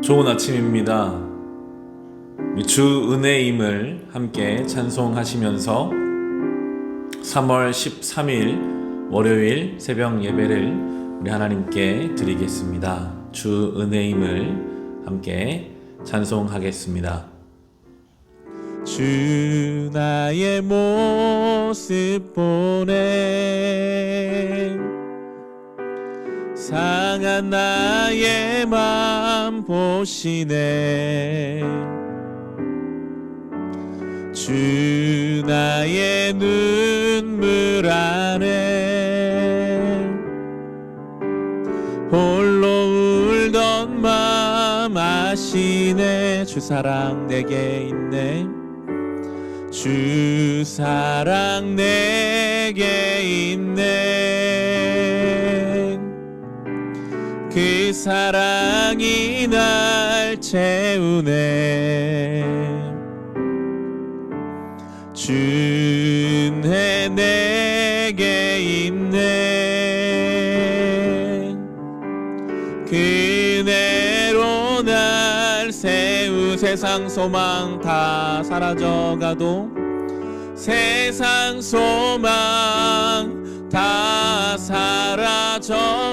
좋은 아침입니다. 주 은혜임을 함께 찬송하시면서 3월 13일 월요일 새벽 예배를 우리 하나님께 드리겠습니다. 주 은혜임을 함께 찬송하겠습니다. 주 나의 모습 보네, 상한 나의 맘 보시네. 주 나의 눈물 안에 홀로 울던 맘 아시네. 주 사랑 내게 있네. 주 사랑 내게 있네. 그 사랑이 날 채우네. 주 은혜 내게 있네. 그대로 날 세우. 세상 소망 다 사라져가도, 세상 소망 다 사라져가도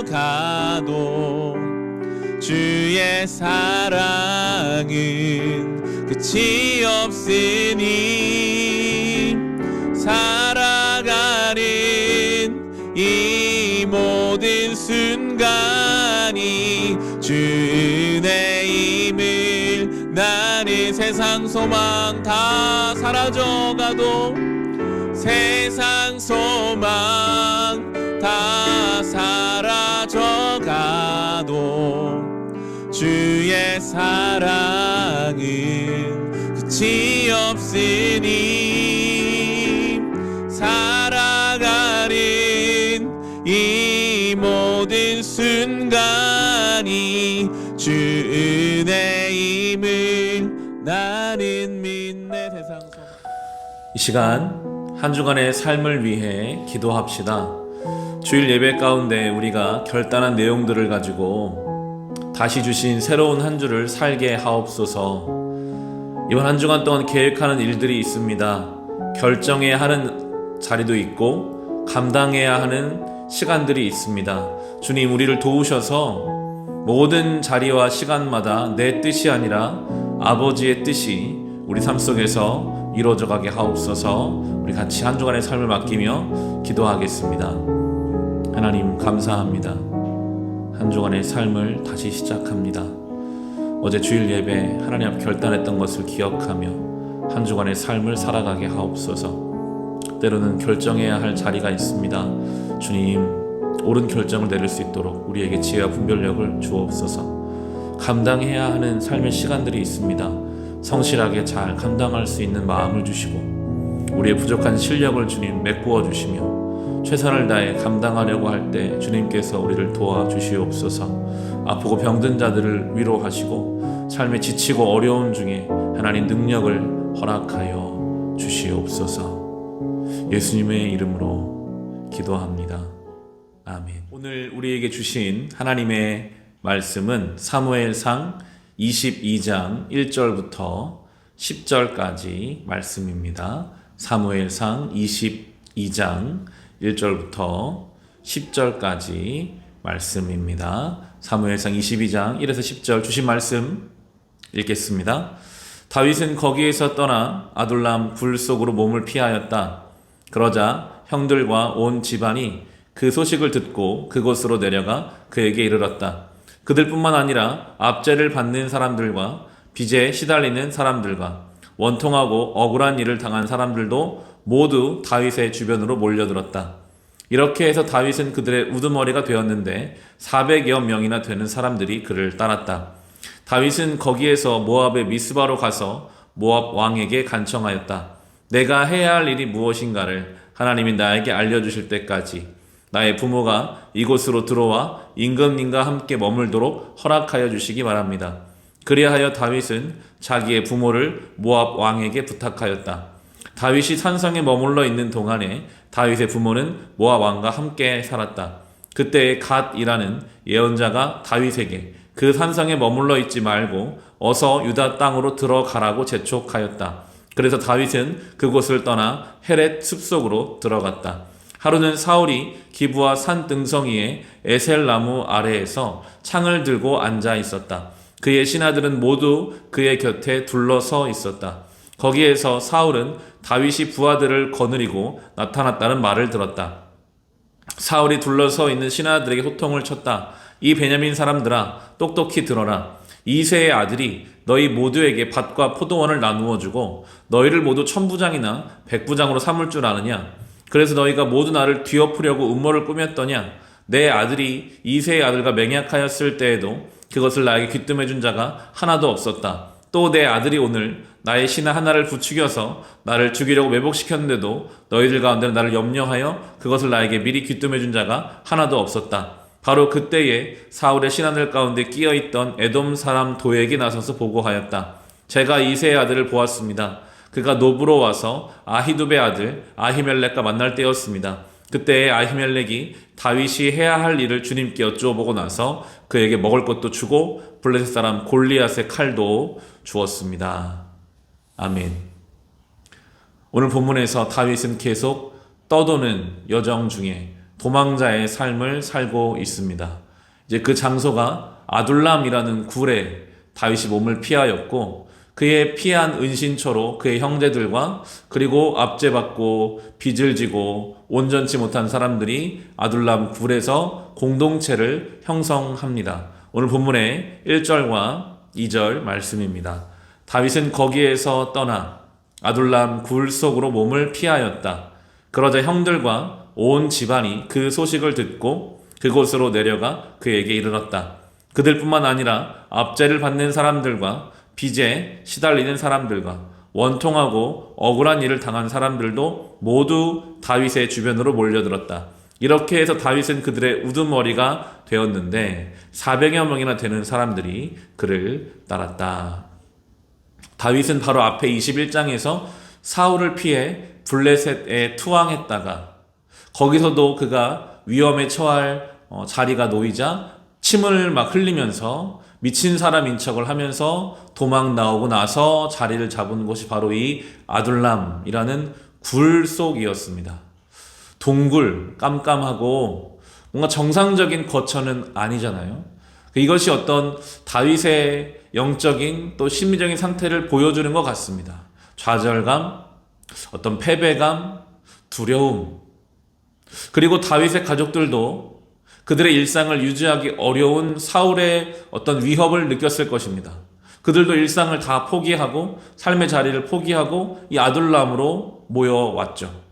주의 사랑은 끝이 없으니, 살아가는 이 모든 순간이 주 은혜임을. 나는 세상 소망 다 사라져가도, 세상 소망 다 사라져가도 주의 사랑은 끝이 없으니, 살아가는 이 모든 순간이 주 은혜임을 나는 믿네. 세상 소망. 이 시간 한 주간의 삶을 위해 기도합시다. 주일 예배 가운데 우리가 결단한 내용들을 가지고 다시 주신 새로운 한 주를 살게 하옵소서. 이번 한 주간 동안 계획하는 일들이 있습니다. 결정해야 하는 자리도 있고 감당해야 하는 시간들이 있습니다. 주님, 우리를 도우셔서 모든 자리와 시간마다 내 뜻이 아니라 아버지의 뜻이 우리 삶 속에서 이루어져 가게 하옵소서. 우리 같이 한 주간의 삶을 맡기며 기도하겠습니다. 하나님, 감사합니다. 한 주간의 삶을 다시 시작합니다. 어제 주일 예배 하나님 앞 결단했던 것을 기억하며 한 주간의 삶을 살아가게 하옵소서. 때로는 결정해야 할 자리가 있습니다. 주님, 옳은 결정을 내릴 수 있도록 우리에게 지혜와 분별력을 주옵소서. 감당해야 하는 삶의 시간들이 있습니다. 성실하게 잘 감당할 수 있는 마음을 주시고, 우리의 부족한 실력을 주님 메꾸어 주시며, 최선을 다해 감당하려고 할 때 주님께서 우리를 도와주시옵소서. 아프고 병든 자들을 위로하시고, 삶에 지치고 어려움 중에 하나님 능력을 허락하여 주시옵소서. 예수님의 이름으로 기도합니다. 아멘. 오늘 우리에게 주신 하나님의 말씀은 사무엘상 22장 1절부터 10절까지 말씀입니다. 사무엘상 22장 1절부터 10절까지 말씀입니다. 사무엘상 22장 1에서 10절 주신 말씀 읽겠습니다. 다윗은 거기에서 떠나 아둘람 굴 속으로 몸을 피하였다. 그러자 형들과 온 집안이 그 소식을 듣고 그곳으로 내려가 그에게 이르렀다. 그들뿐만 아니라 압제를 받는 사람들과 빚에 시달리는 사람들과 원통하고 억울한 일을 당한 사람들도 모두 다윗의 주변으로 몰려들었다. 이렇게 해서 다윗은 그들의 우두머리가 되었는데 400여 명이나 되는 사람들이 그를 따랐다. 다윗은 거기에서 모압의 미스바로 가서 모압 왕에게 간청하였다. 내가 해야 할 일이 무엇인가를 하나님이 나에게 알려주실 때까지 나의 부모가 이곳으로 들어와 임금님과 함께 머물도록 허락하여 주시기 바랍니다. 그리하여 다윗은 자기의 부모를 모압 왕에게 부탁하였다. 다윗이 산성에 머물러 있는 동안에 다윗의 부모는 모압 왕과 함께 살았다. 그때 갓이라는 예언자가 다윗에게 그 산성에 머물러 있지 말고 어서 유다 땅으로 들어가라고 재촉하였다. 그래서 다윗은 그곳을 떠나 헤렛 숲속으로 들어갔다. 하루는 사울이 기브와 산 등성이의 에셀 나무 아래에서 창을 들고 앉아 있었다. 그의 신하들은 모두 그의 곁에 둘러서 있었다. 거기에서 사울은 다윗이 부하들을 거느리고 나타났다는 말을 들었다. 사울이 둘러서 있는 신하들에게 호통을 쳤다. 이 베냐민 사람들아, 똑똑히 들어라. 이새의 아들이 너희 모두에게 밭과 포도원을 나누어 주고 너희를 모두 1000부장이나 100부장으로 삼을 줄 아느냐? 그래서 너희가 모두 나를 뒤엎으려고 음모를 꾸몄더냐? 내 아들이 이새의 아들과 맹약하였을 때에도 그것을 나에게 귀뜸해 준 자가 하나도 없었다. 또 내 아들이 오늘 나의 신하 하나를 부추겨서 나를 죽이려고 매복시켰는데도 너희들 가운데는 나를 염려하여 그것을 나에게 미리 귀뜸해 준 자가 하나도 없었다. 바로 그때에 사울의 신하들 가운데 끼어있던 에돔 사람 도액이 나서서 보고하였다. 제가 이새의 아들을 보았습니다. 그가 노브로 와서 아히두베 아들 아히멜렉과 만날 때였습니다. 그때 아히멜렉이 다윗이 해야 할 일을 주님께 여쭈어보고 나서 그에게 먹을 것도 주고 블레셋 사람 골리앗의 칼도 주었습니다. 아멘. 오늘 본문에서 다윗은 계속 떠도는 여정 중에 도망자의 삶을 살고 있습니다. 이제 그 장소가 아둘람이라는 굴에 다윗이 몸을 피하였고 그의 피한 은신처로 그의 형제들과 그리고 압제받고 빚을 지고 온전치 못한 사람들이 아둘람 굴에서 공동체를 형성합니다. 오늘 본문의 1절과 2절 말씀입니다. 다윗은 거기에서 떠나 아둘람 굴 속으로 몸을 피하였다. 그러자 형들과 온 집안이 그 소식을 듣고 그곳으로 내려가 그에게 이르렀다. 그들뿐만 아니라 압제를 받는 사람들과 빚에 시달리는 사람들과 원통하고 억울한 일을 당한 사람들도 모두 다윗의 주변으로 몰려들었다. 이렇게 해서 다윗은 그들의 우두머리가 되었는데 400여 명이나 되는 사람들이 그를 따랐다. 다윗은 바로 앞에 21장에서 사울을 피해 블레셋에 투항했다가 거기서도 그가 위험에 처할 자리가 놓이자 침을 막 흘리면서 미친 사람인 척을 하면서 도망 나오고 나서 자리를 잡은 곳이 바로 이 아둘람이라는 굴 속이었습니다. 동굴, 깜깜하고 뭔가 정상적인 거처는 아니잖아요. 이것이 어떤 다윗의 영적인 또 심리적인 상태를 보여주는 것 같습니다. 좌절감, 어떤 패배감, 두려움, 그리고 다윗의 가족들도 그들의 일상을 유지하기 어려운 사울의 어떤 위협을 느꼈을 것입니다. 그들도 일상을 다 포기하고 삶의 자리를 포기하고 이 아둘람으로 모여왔죠.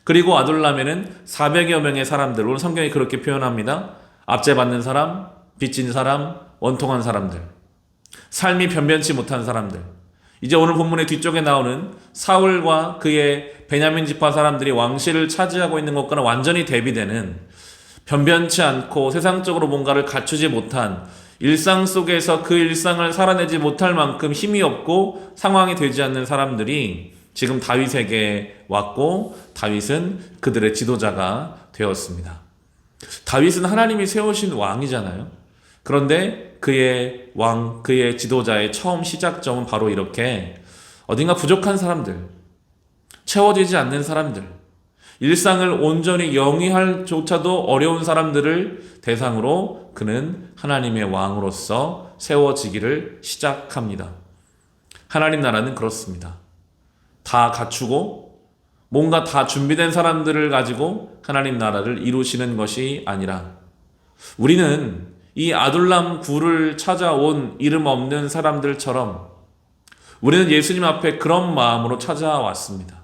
그리고 아둘람에는 400여 명의 사람들, 오늘 성경이 그렇게 표현합니다. 압제받는 사람, 빚진 사람, 원통한 사람들, 삶이 변변치 못한 사람들. 이제 오늘 본문의 뒤쪽에 나오는 사울과 그의 베냐민 지파 사람들이 왕실을 차지하고 있는 것과는 완전히 대비되는 변변치 않고 세상적으로 뭔가를 갖추지 못한 일상 속에서 그 일상을 살아내지 못할 만큼 힘이 없고 상황이 되지 않는 사람들이 지금 다윗에게 왔고 다윗은 그들의 지도자가 되었습니다. 다윗은 하나님이 세우신 왕이잖아요. 그런데 그의 왕, 그의 지도자의 처음 시작점은 바로 이렇게 어딘가 부족한 사람들, 채워지지 않는 사람들, 일상을 온전히 영위할 조차도 어려운 사람들을 대상으로 그는 하나님의 왕으로서 세워지기를 시작합니다. 하나님 나라는 그렇습니다. 다 갖추고 뭔가 다 준비된 사람들을 가지고 하나님 나라를 이루시는 것이 아니라 우리는 이 아둘람 굴을 찾아온 이름 없는 사람들처럼 우리는 예수님 앞에 그런 마음으로 찾아왔습니다.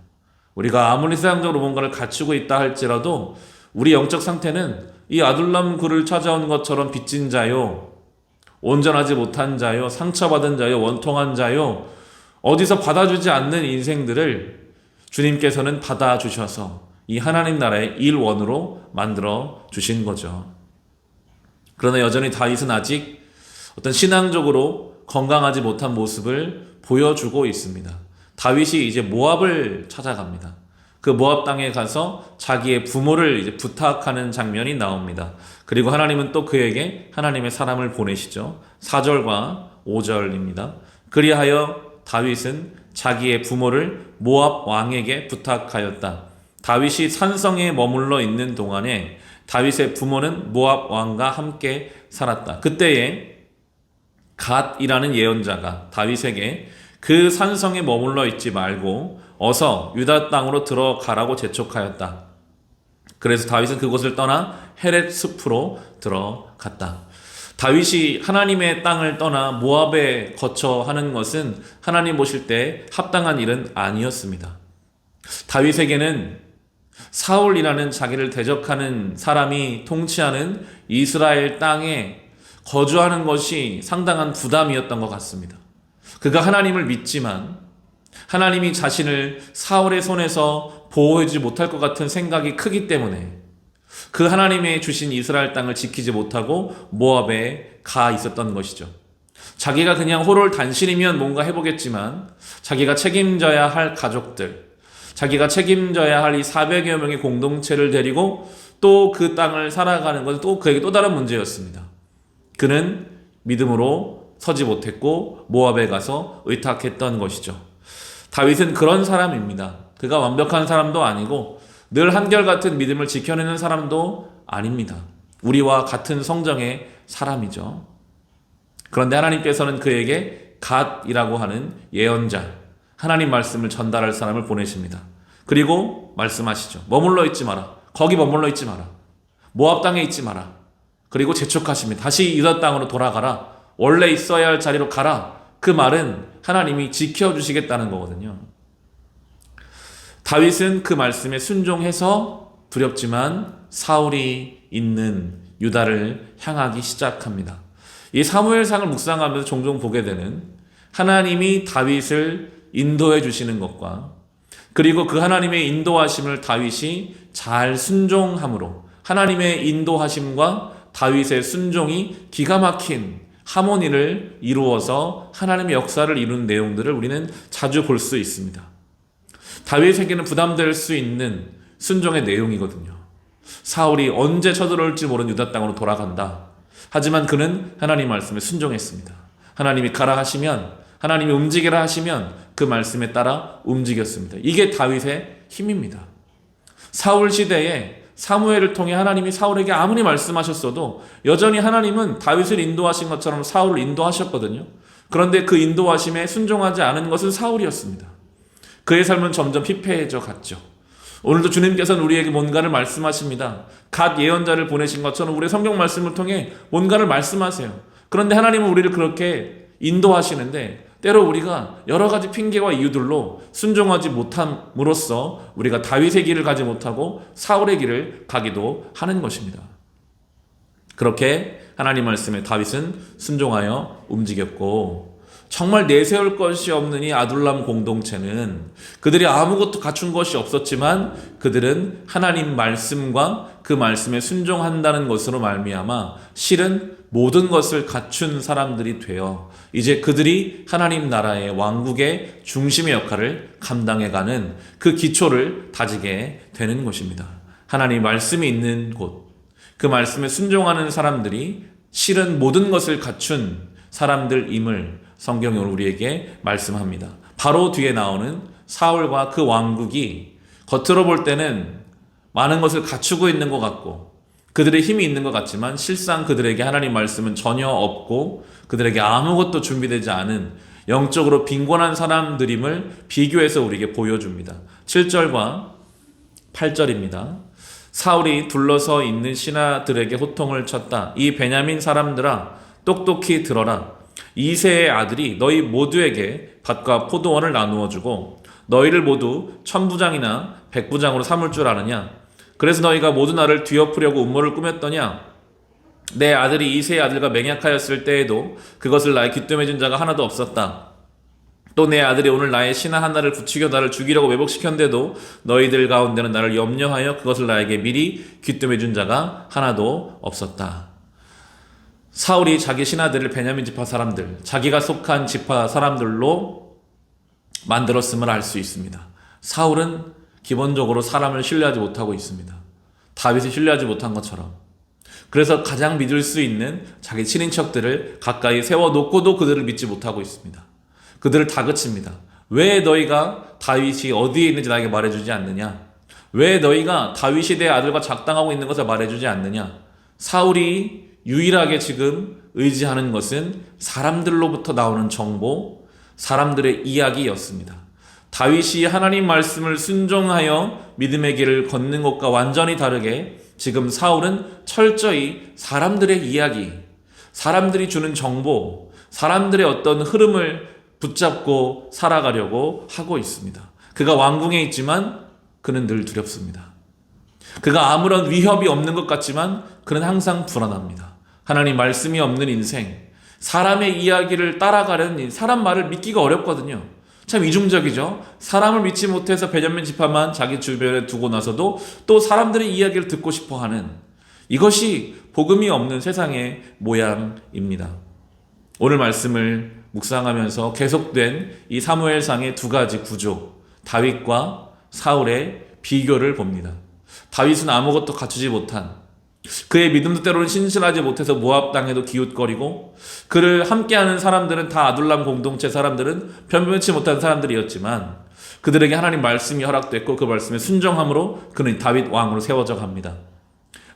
우리가 아무리 세상적으로 뭔가를 갖추고 있다 할지라도 우리 영적 상태는 이 아둘람 굴을 찾아온 것처럼 빚진 자요, 온전하지 못한 자요, 상처받은 자요, 원통한 자요, 어디서 받아주지 않는 인생들을 주님께서는 받아주셔서 이 하나님 나라의 일원으로 만들어 주신 거죠. 그러나 여전히 다윗은 아직 어떤 신앙적으로 건강하지 못한 모습을 보여주고 있습니다. 다윗이 이제 모압을 찾아갑니다. 그 모압 땅에 가서 자기의 부모를 이제 부탁하는 장면이 나옵니다. 그리고 하나님은 또 그에게 하나님의 사람을 보내시죠. 4절과 5절입니다. 그리하여 다윗은 자기의 부모를 모압 왕에게 부탁하였다. 다윗이 산성에 머물러 있는 동안에 다윗의 부모는 모압 왕과 함께 살았다. 그때에 갓이라는 예언자가 다윗에게 그 산성에 머물러 있지 말고 어서 유다 땅으로 들어가라고 재촉하였다. 그래서 다윗은 그곳을 떠나 헤렛 숲으로 들어갔다. 다윗이 하나님의 땅을 떠나 모압에 거쳐 하는 것은 하나님 보실 때 합당한 일은 아니었습니다. 다윗에게는 사울이라는 자기를 대적하는 사람이 통치하는 이스라엘 땅에 거주하는 것이 상당한 부담이었던 것 같습니다. 그가 하나님을 믿지만 하나님이 자신을 사울의 손에서 보호해주지 못할 것 같은 생각이 크기 때문에 그 하나님의 주신 이스라엘 땅을 지키지 못하고 모압에 가 있었던 것이죠. 자기가 그냥 호롤 단신이면 뭔가 해보겠지만 자기가 책임져야 할 가족들, 자기가 책임져야 할 이 400여 명의 공동체를 데리고 또 그 땅을 살아가는 것은 또 그에게 또 다른 문제였습니다. 그는 믿음으로 서지 못했고 모압에 가서 의탁했던 것이죠. 다윗은 그런 사람입니다. 그가 완벽한 사람도 아니고 늘 한결같은 믿음을 지켜내는 사람도 아닙니다. 우리와 같은 성정의 사람이죠. 그런데 하나님께서는 그에게 갓이라고 하는 예언자, 하나님 말씀을 전달할 사람을 보내십니다. 그리고 말씀하시죠. 머물러 있지 마라. 거기 머물러 있지 마라. 모압 땅에 있지 마라. 그리고 재촉하십니다. 다시 유다 땅으로 돌아가라. 원래 있어야 할 자리로 가라. 그 말은 하나님이 지켜주시겠다는 거거든요. 다윗은 그 말씀에 순종해서 두렵지만 사울이 있는 유다를 향하기 시작합니다. 이 사무엘상을 묵상하면서 종종 보게 되는 하나님이 다윗을 인도해 주시는 것과 그리고 그 하나님의 인도하심을 다윗이 잘 순종함으로 하나님의 인도하심과 다윗의 순종이 기가 막힌 하모니를 이루어서 하나님의 역사를 이루는 내용들을 우리는 자주 볼 수 있습니다. 다윗에게는 부담될 수 있는 순종의 내용이거든요. 사울이 언제 쳐들어올지 모르는 유다 땅으로 돌아간다. 하지만 그는 하나님 말씀에 순종했습니다. 하나님이 가라 하시면, 하나님이 움직이라 하시면 그 말씀에 따라 움직였습니다. 이게 다윗의 힘입니다. 사울 시대에 사무엘을 통해 하나님이 사울에게 아무리 말씀하셨어도 여전히 하나님은 다윗을 인도하신 것처럼 사울을 인도하셨거든요. 그런데 그 인도하심에 순종하지 않은 것은 사울이었습니다. 그의 삶은 점점 피폐해져 갔죠. 오늘도 주님께서는 우리에게 뭔가를 말씀하십니다. 갓 예언자를 보내신 것처럼 우리의 성경 말씀을 통해 뭔가를 말씀하세요. 그런데 하나님은 우리를 그렇게 인도하시는데 때로 우리가 여러 가지 핑계와 이유들로 순종하지 못함으로써 우리가 다윗의 길을 가지 못하고 사울의 길을 가기도 하는 것입니다. 그렇게 하나님 말씀에 다윗은 순종하여 움직였고 정말 내세울 것이 없는 이 아둘람 공동체는 그들이 아무것도 갖춘 것이 없었지만 그들은 하나님 말씀과 그 말씀에 순종한다는 것으로 말미암아 실은 모든 것을 갖춘 사람들이 되어 이제 그들이 하나님 나라의 왕국의 중심의 역할을 감당해가는 그 기초를 다지게 되는 것입니다. 하나님 말씀이 있는 곳, 그 말씀에 순종하는 사람들이 실은 모든 것을 갖춘 사람들임을 성경이 우리에게 말씀합니다. 바로 뒤에 나오는 사울과 그 왕국이 겉으로 볼 때는 많은 것을 갖추고 있는 것 같고 그들의 힘이 있는 것 같지만 실상 그들에게 하나님 말씀은 전혀 없고 그들에게 아무것도 준비되지 않은 영적으로 빈곤한 사람들임을 비교해서 우리에게 보여줍니다. 7절과 8절입니다. 사울이 둘러서 있는 신하들에게 호통을 쳤다. 이 베냐민 사람들아 똑똑히 들어라. 이새의 아들이 너희 모두에게 밭과 포도원을 나누어 주고 너희를 모두 천부장이나 백부장으로 삼을 줄 아느냐? 그래서 너희가 모두 나를 뒤엎으려고 음모를 꾸몄더냐? 내 아들이 이새의 아들과 맹약하였을 때에도 그것을 나의 귀뜸해 준 자가 하나도 없었다. 또 내 아들이 오늘 나의 신하 하나를 부추겨 나를 죽이려고 매복시켰는데도 너희들 가운데는 나를 염려하여 그것을 나에게 미리 귀뜸해 준 자가 하나도 없었다. 사울이 자기 신하들을 베냐민 지파 사람들, 자기가 속한 지파 사람들로 만들었음을 알 수 있습니다. 사울은 기본적으로 사람을 신뢰하지 못하고 있습니다. 다윗을 신뢰하지 못한 것처럼. 그래서 가장 믿을 수 있는 자기 친인척들을 가까이 세워놓고도 그들을 믿지 못하고 있습니다. 그들을 다그칩니다. 왜 너희가 다윗이 어디에 있는지 나에게 말해주지 않느냐? 왜 너희가 다윗이 내 아들과 작당하고 있는 것을 말해주지 않느냐? 사울이 유일하게 지금 의지하는 것은 사람들로부터 나오는 정보, 사람들의 이야기였습니다. 다윗이 하나님 말씀을 순종하여 믿음의 길을 걷는 것과 완전히 다르게 지금 사울은 철저히 사람들의 이야기, 사람들이 주는 정보, 사람들의 어떤 흐름을 붙잡고 살아가려고 하고 있습니다. 그가 왕궁에 있지만 그는 늘 두렵습니다. 그가 아무런 위협이 없는 것 같지만 그는 항상 불안합니다. 하나님 말씀이 없는 인생, 사람의 이야기를 따라가려는 사람 말을 믿기가 어렵거든요. 참 이중적이죠. 사람을 믿지 못해서 베냐민 지파만 자기 주변에 두고 나서도 또 사람들의 이야기를 듣고 싶어하는, 이것이 복음이 없는 세상의 모양입니다. 오늘 말씀을 묵상하면서 계속된 이 사무엘상의 두 가지 구조, 다윗과 사울의 비교를 봅니다. 다윗은 아무것도 갖추지 못한, 그의 믿음도 때로는 신실하지 못해서 모압 땅에도 기웃거리고, 그를 함께하는 사람들은 다 아둘람 공동체 사람들은 변변치 못한 사람들이었지만 그들에게 하나님 말씀이 허락됐고 그 말씀에 순종함으로 그는 다윗 왕으로 세워져 갑니다.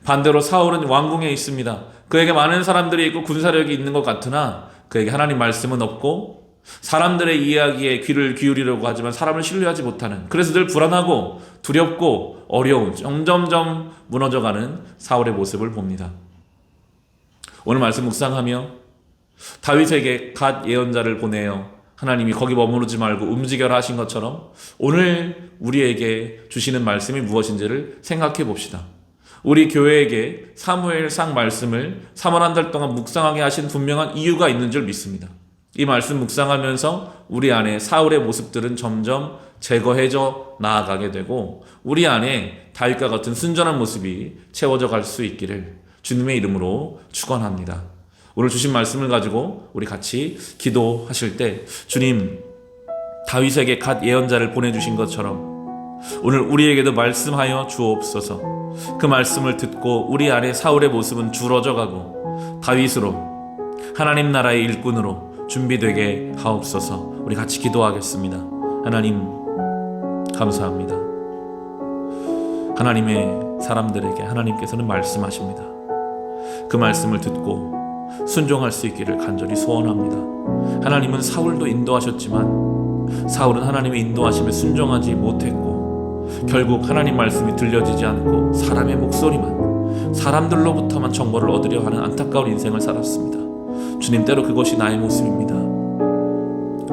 반대로 사울은 왕궁에 있습니다. 그에게 많은 사람들이 있고 군사력이 있는 것 같으나 그에게 하나님 말씀은 없고 사람들의 이야기에 귀를 기울이려고 하지만 사람을 신뢰하지 못하는, 그래서 늘 불안하고 두렵고 어려운, 점점점 무너져가는 사울의 모습을 봅니다. 오늘 말씀 묵상하며 다윗에게 갓 예언자를 보내어 하나님이 거기 머무르지 말고 움직여라 하신 것처럼 오늘 우리에게 주시는 말씀이 무엇인지를 생각해 봅시다. 우리 교회에게 사무엘상 말씀을 3월 한 달 동안 묵상하게 하신 분명한 이유가 있는 줄 믿습니다. 이 말씀 묵상하면서 우리 안에 사울의 모습들은 점점 제거해져 나아가게 되고 우리 안에 다윗과 같은 순전한 모습이 채워져 갈 수 있기를 주님의 이름으로 축원합니다. 오늘 주신 말씀을 가지고 우리 같이 기도하실 때, 주님, 다윗에게 갓 예언자를 보내주신 것처럼 오늘 우리에게도 말씀하여 주옵소서. 그 말씀을 듣고 우리 안에 사울의 모습은 줄어져 가고 다윗으로, 하나님 나라의 일꾼으로 준비되게 하옵소서. 우리 같이 기도하겠습니다. 하나님 감사합니다. 하나님의 사람들에게 하나님께서는 말씀하십니다. 그 말씀을 듣고 순종할 수 있기를 간절히 소원합니다. 하나님은 사울도 인도하셨지만 사울은 하나님의 인도하심에 순종하지 못했고 결국 하나님 말씀이 들려지지 않고 사람의 목소리만, 사람들로부터만 정보를 얻으려 하는 안타까운 인생을 살았습니다. 주님, 때로 그것이 나의 모습입니다.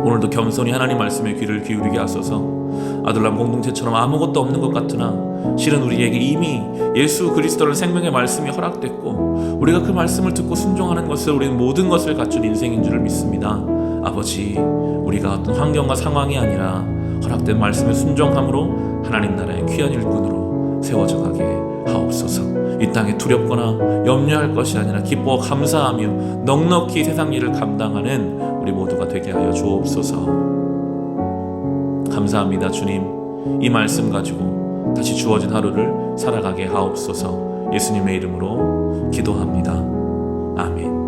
오늘도 겸손히 하나님 말씀에 귀를 기울이게 하소서. 아둘람 공동체처럼 아무것도 없는 것 같으나 실은 우리에게 이미 예수 그리스도를 생명의 말씀이 허락됐고 우리가 그 말씀을 듣고 순종하는 것을 우리는 모든 것을 갖춘 인생인 줄을 믿습니다. 아버지, 우리가 어떤 환경과 상황이 아니라 허락된 말씀에 순종함으로 하나님 나라의 귀한 일꾼으로 세워져 가게 하옵소서. 이 땅에 두렵거나 염려할 것이 아니라 기뻐 감사하며 넉넉히 세상 일을 감당하는 우리 모두가 되게 하여 주옵소서. 감사합니다. 주님, 이 말씀 가지고 다시 주어진 하루를 살아가게 하옵소서. 예수님의 이름으로 기도합니다. 아멘.